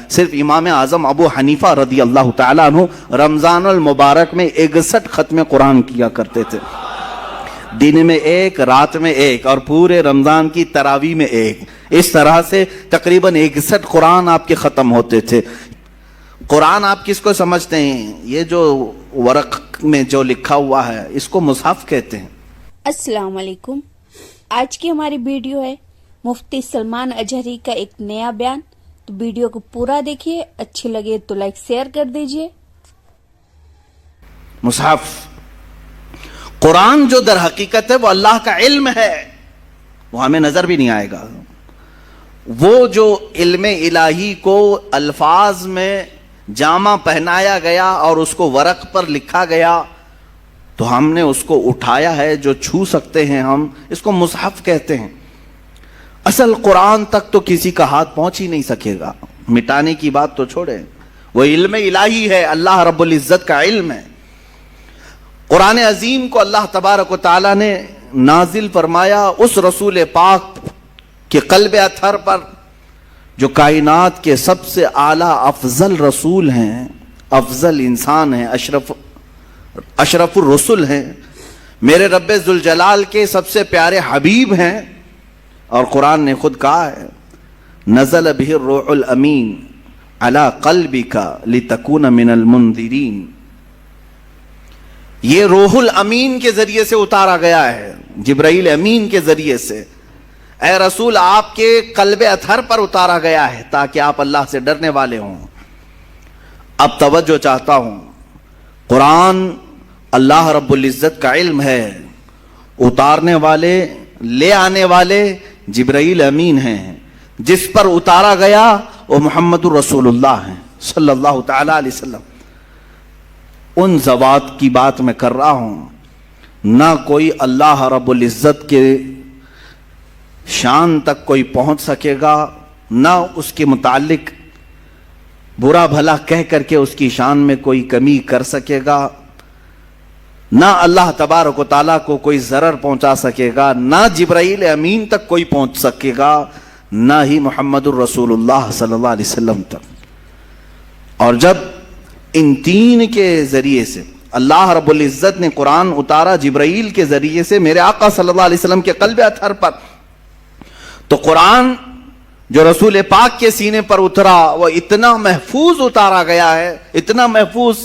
صرف امام اعظم ابو حنیفہ رضی اللہ تعالیٰ عنہ رمضان المبارک میں 61 ختم قرآن کیا کرتے تھے، دن میں ایک، رات میں ایک، اور پورے رمضان کی تراویح میں ایک. اس طرح سے تقریباً 61 قرآن آپ کے ختم ہوتے تھے. قرآن آپ کس کو سمجھتے ہیں؟ یہ جو ورق میں جو لکھا ہوا ہے اس کو مصحف کہتے ہیں. السلام علیکم. آج کی ہماری ویڈیو ہے مفتی سلمان اجہری کا ایک نیا بیان. تو ویڈیو کو پورا دیکھیے، اچھی لگے تو لائک شیئر کر دیجئے. مصحف، قرآن جو در حقیقت ہے وہ اللہ کا علم ہے، وہ ہمیں نظر بھی نہیں آئے گا. وہ جو علم الہی کو الفاظ میں جامہ پہنایا گیا اور اس کو ورق پر لکھا گیا تو ہم نے اس کو اٹھایا ہے، جو چھو سکتے ہیں ہم، اس کو مصحف کہتے ہیں. اصل قرآن تک تو کسی کا ہاتھ پہنچ ہی نہیں سکے گا. مٹانے کی بات تو چھوڑیں، وہ علم الہی ہے، اللہ رب العزت کا علم ہے. قرآن عظیم کو اللہ تبارک و تعالیٰ نے نازل فرمایا اس رسول پاک کے قلب اطہر پر جو کائنات کے سب سے اعلیٰ افضل رسول ہیں، افضل انسان ہیں، اشرف الرسل ہیں، میرے رب ذوالجلال کے سب سے پیارے حبیب ہیں. اور قرآن نے خود کہا ہے نزل بہ الروح الامین علی قلبک لتکون من المنذرین. یہ روح الامین کے ذریعے سے اتارا گیا ہے، جبرائیل امین کے ذریعے سے. اے رسول، آپ کے قلب اطہر پر اتارا گیا ہے تاکہ آپ اللہ سے ڈرنے والے ہوں. اب توجہ چاہتا ہوں، قرآن اللہ رب العزت کا علم ہے، اتارنے والے، لے آنے والے جبرائیل امین ہیں، جس پر اتارا گیا وہ محمد الرسول اللہ ہیں صلی اللہ تعالی علیہ وسلم. ان ذوات کی بات میں کر رہا ہوں، نہ کوئی اللہ رب العزت کے شان تک کوئی پہنچ سکے گا، نہ اس کے متعلق برا بھلا کہہ کر کے اس کی شان میں کوئی کمی کر سکے گا، نہ اللہ تبارک و تعالیٰ کو کوئی ضرر پہنچا سکے گا، نہ جبرائیل امین تک کوئی پہنچ سکے گا، نہ ہی محمد الرسول اللہ صلی اللہ علیہ وسلم تک. اور جب ان تین کے ذریعے سے اللہ رب العزت نے قرآن اتارا جبرائیل کے ذریعے سے میرے آقا صلی اللہ علیہ وسلم کے قلب اطہر پر، تو قرآن جو رسول پاک کے سینے پر اترا وہ اتنا محفوظ اتارا گیا ہے، اتنا محفوظ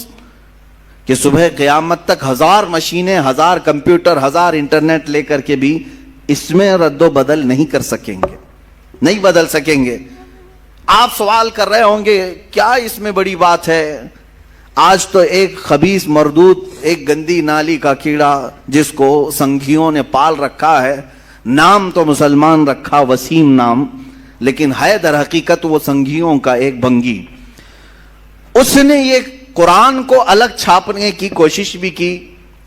کہ صبح قیامت تک 1000 مشینیں، 1000 کمپیوٹر، 1000 انٹرنیٹ لے کر کے بھی اس میں رد و بدل نہیں کر سکیں گے، نہیں بدل سکیں گے. آپ سوال کر رہے ہوں گے کیا اس میں بڑی بات ہے؟ آج تو ایک خبیث مردود، ایک گندی نالی کا کیڑا جس کو سنگھیوں نے پال رکھا ہے، نام تو مسلمان رکھا وسیم نام، لیکن ہے در حقیقت وہ سنگھیوں کا ایک بنگی. اس نے یہ قرآن کو الگ چھاپنے کی کوشش بھی کی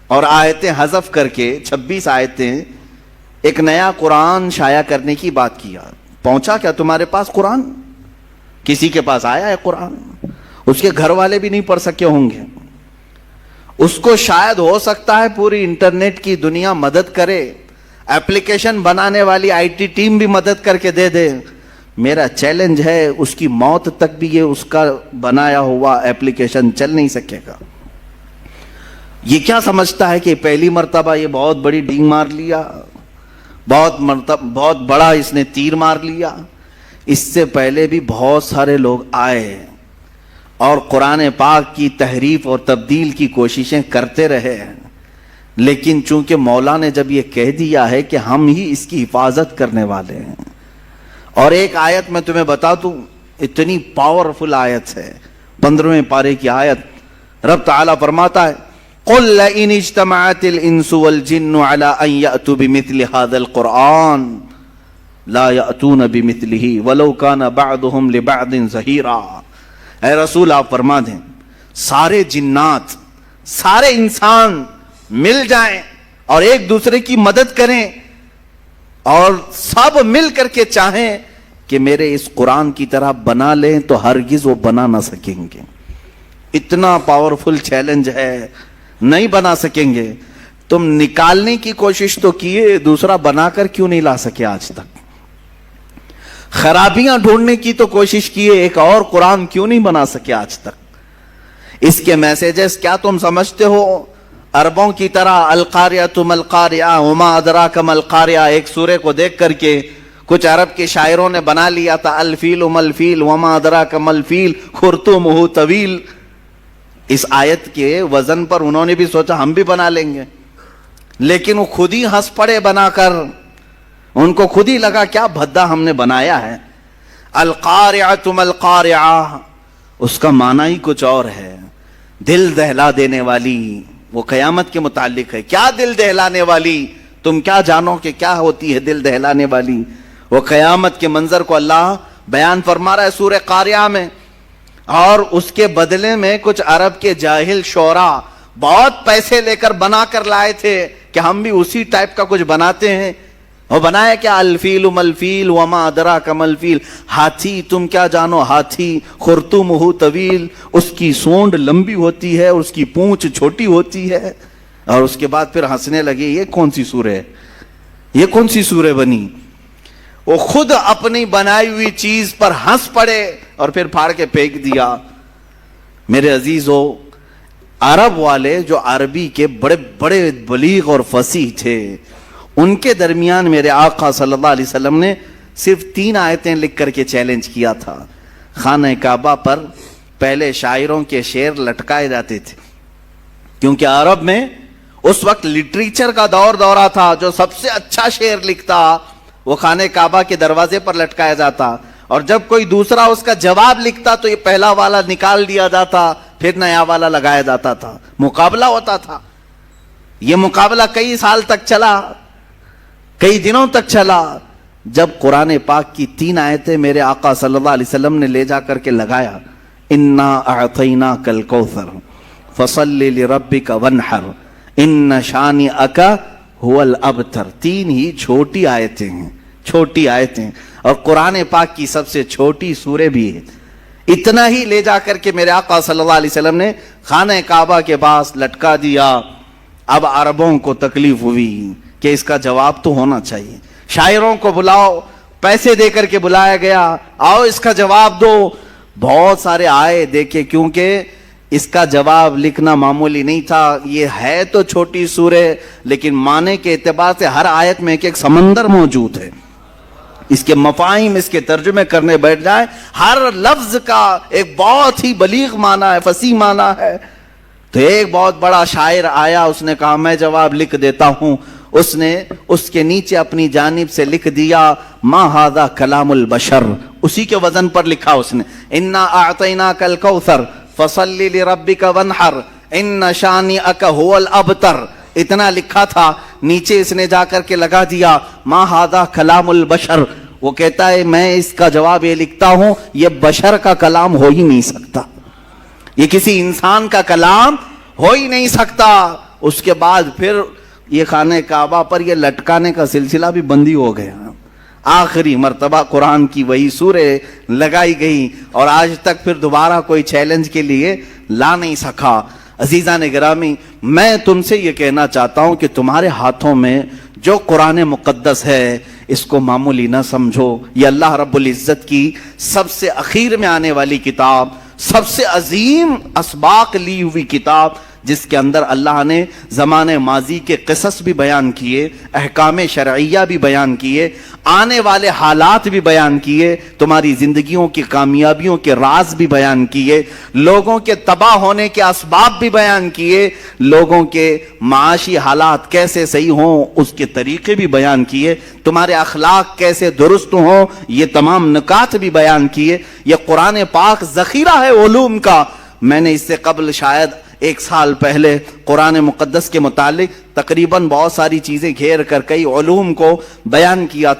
اور آیتیں حذف کر کے 26 آیتیں ایک نیا قرآن شائع کرنے کی بات کیا. پہنچا کیا تمہارے پاس قرآن؟ کسی کے پاس آیا ہے قرآن؟ اس کے گھر والے بھی نہیں پڑھ سکے ہوں گے. اس کو شاید ہو سکتا ہے پوری انٹرنیٹ کی دنیا مدد کرے، ایپلیکیشن بنانے والی آئی ٹی ٹیم بھی مدد کر کے دے دے. میرا چیلنج ہے اس کی موت تک بھی یہ اس کا بنایا ہوا ایپلیکیشن چل نہیں سکے گا. یہ کیا سمجھتا ہے کہ پہلی مرتبہ یہ بہت بڑی ڈینگ مار لیا، بہت بڑا اس نے تیر مار لیا؟ اس سے پہلے بھی بہت سارے لوگ آئے اور قرآن پاک کی تحریف اور تبدیل کی کوششیں کرتے رہے، لیکن چونکہ مولا نے جب یہ کہہ دیا ہے کہ ہم ہی اس کی حفاظت کرنے والے ہیں. اور ایک آیت میں تمہیں بتا دوں، اتنی پاورفل آیت ہے، 15ویں پارے کی آیت. رب تعالیٰ فرماتا ہے قُلْ لَئِنِ اجْتَمَعَتِ الْإِنسُ وَالْجِنُّ عَلَىٰ أَن يَأْتُوا بِمِثْلِ هَذَا الْقُرْآنِ لَا يَأْتُونَ بِمِثْلِهِ وَلَوْ كَانَ بَعْضُهُمْ لِبَعْضٍ ظَهِيرًا. اے رسول آپ فرما دیں، سارے جنات، سارے انسان مل جائیں اور ایک دوسرے کی مدد کریں اور سب مل کر کے چاہیں کہ میرے اس قرآن کی طرح بنا لیں تو ہرگز وہ بنا نہ سکیں گے. اتنا پاورفل چیلنج ہے، نہیں بنا سکیں گے. تم نکالنے کی کوشش تو کیے، دوسرا بنا کر کیوں نہیں لا سکے آج تک؟ خرابیاں ڈھونڈنے کی تو کوشش کیے، ایک اور قرآن کیوں نہیں بنا سکے آج تک؟ اس کے میسیجز کیا تم سمجھتے ہو عربوں کی طرح القاریہ ما القاریہ وما ادراک ما القاریہ ایک سورے کو دیکھ کر کے کچھ عرب کے شاعروں نے بنا لیا تھا الفیل ما الفیل وما ادراک ما الفیل خرطومہ طویل. اس آیت کے وزن پر انہوں نے بھی سوچا ہم بھی بنا لیں گے، لیکن وہ خود ہی ہنس پڑے بنا کر. ان کو خود ہی لگا کیا بھدا ہم نے بنایا ہے. القاریہ ما القاریہ اس کا معنی ہی کچھ اور ہے، دل دہلا دینے والی. وہ قیامت کے متعلق ہے. کیا دل دہلانے والی؟ تم کیا جانو کہ کیا ہوتی ہے دل دہلانے والی؟ وہ قیامت کے منظر کو اللہ بیان فرما رہا ہے سورہ قاریہ میں. اور اس کے بدلے میں کچھ عرب کے جاہل شعراء بہت پیسے لے کر بنا کر لائے تھے کہ ہم بھی اسی ٹائپ کا کچھ بناتے ہیں. وہ بنایا کیا؟ الفیل ملفیل وما ادراک ما الفیل. ہاتھی، تم کیا جانو ہاتھی، خرطومہ طویل، اس کی سونڈ لمبی ہوتی ہے، اس کی پونچھ چھوٹی ہوتی ہے. اور اس کے بعد پھر ہنسنے لگے. یہ کون سی سورہ ہے؟ یہ کون سی سورہ بنی؟ وہ خود اپنی بنائی ہوئی چیز پر ہنس پڑے اور پھر پھاڑ کے پھینک دیا. میرے عزیزو، عرب والے جو عربی کے بڑے بڑے بلیغ اور فصیح تھے، ان کے درمیان میرے آقا صلی اللہ علیہ وسلم نے صرف 3 آیتیں لکھ کر کے چیلنج کیا تھا. خانہ کعبہ پر پہلے شاعروں کے شعر لٹکائے جاتے تھے، کیونکہ عرب میں اس وقت لٹریچر کا دورہ تھا. جو سب سے اچھا شعر لکھتا وہ خانہ کعبہ کے دروازے پر لٹکایا جاتا، اور جب کوئی دوسرا اس کا جواب لکھتا تو یہ پہلا والا نکال دیا جاتا، پھر نیا والا لگایا جاتا تھا. مقابلہ ہوتا تھا. یہ مقابلہ کئی سال تک چلا، کئی دنوں تک چلا. جب قرآن پاک کی 3 آیتیں میرے آقا صلی اللہ علیہ وسلم نے لے جا کر کے لگایا، انا اعطیناک الکوثر فصل لربک وانحر ان شانئک هو الابتر. 3 ہی چھوٹی آیتیں ہیں، چھوٹی آیتیں، اور قرآن پاک کی سب سے چھوٹی سورہ بھی ہے. اتنا ہی لے جا کر کے میرے آقا صلی اللہ علیہ وسلم نے خانہ کعبہ کے پاس لٹکا دیا. اب عربوں کو تکلیف ہوئی کہ اس کا جواب تو ہونا چاہیے. شاعروں کو بلاؤ، پیسے دے کر کے بلایا گیا، آؤ اس کا جواب دو. بہت سارے آئے دیکھے، کیونکہ اس کا جواب لکھنا معمولی نہیں تھا. یہ ہے تو چھوٹی سورہ، لیکن معنی کے اعتبار سے ہر آیت میں ایک سمندر موجود ہے. اس کے مفاہیم، اس کے ترجمے کرنے بیٹھ جائیں، ہر لفظ کا ایک بہت ہی بلیغ معنی ہے، فصیح معنی ہے. تو ایک بہت بڑا شاعر آیا، اس نے کہا میں جواب لکھ دیتا ہوں. اس نے اس کے نیچے اپنی جانب سے لکھ دیا ما ھذا کلام البشر. اسی کے وزن پر لکھا اس نے انا اعطیناک الکوثر فصل لربک وانحر ان شانئک هو الابتر. اتنا لکھا تھا. نیچے اس نے جا کر کے لگا دیا ما ھذا کلام البشر. وہ کہتا ہے میں اس کا جواب یہ لکھتا ہوں، یہ بشر کا کلام ہو ہی نہیں سکتا، یہ کسی انسان کا کلام ہو ہی نہیں سکتا. اس کے بعد پھر یہ خانہ کعبہ پر یہ لٹکانے کا سلسلہ بھی بندی ہو گیا. آخری مرتبہ قرآن کی وہی سورہ لگائی گئی، اور آج تک پھر دوبارہ کوئی چیلنج کے لیے لا نہیں سکا. عزیزان گرامی، میں تم سے یہ کہنا چاہتا ہوں کہ تمہارے ہاتھوں میں جو قرآن مقدس ہے اس کو معمولی نہ سمجھو. یہ اللہ رب العزت کی سب سے اخیر میں آنے والی کتاب، سب سے عظیم اسباق لی ہوئی کتاب، جس کے اندر اللہ نے زمانے ماضی کے قصص بھی بیان کیے، احکام شرعیہ بھی بیان کیے، آنے والے حالات بھی بیان کیے، تمہاری زندگیوں کی کامیابیوں کے راز بھی بیان کیے، لوگوں کے تباہ ہونے کے اسباب بھی بیان کیے، لوگوں کے معاشی حالات کیسے صحیح ہوں اس کے طریقے بھی بیان کیے، تمہارے اخلاق کیسے درست ہوں یہ تمام نکات بھی بیان کیے. یہ قرآن پاک ذخیرہ ہے علوم کا. میں نے اس سے قبل شاید 1 سال پہلے قرآن مقدس کے متعلق تقریباً بہت ساری چیزیں گھیر کر کئی علوم کو بیان کیا تھا.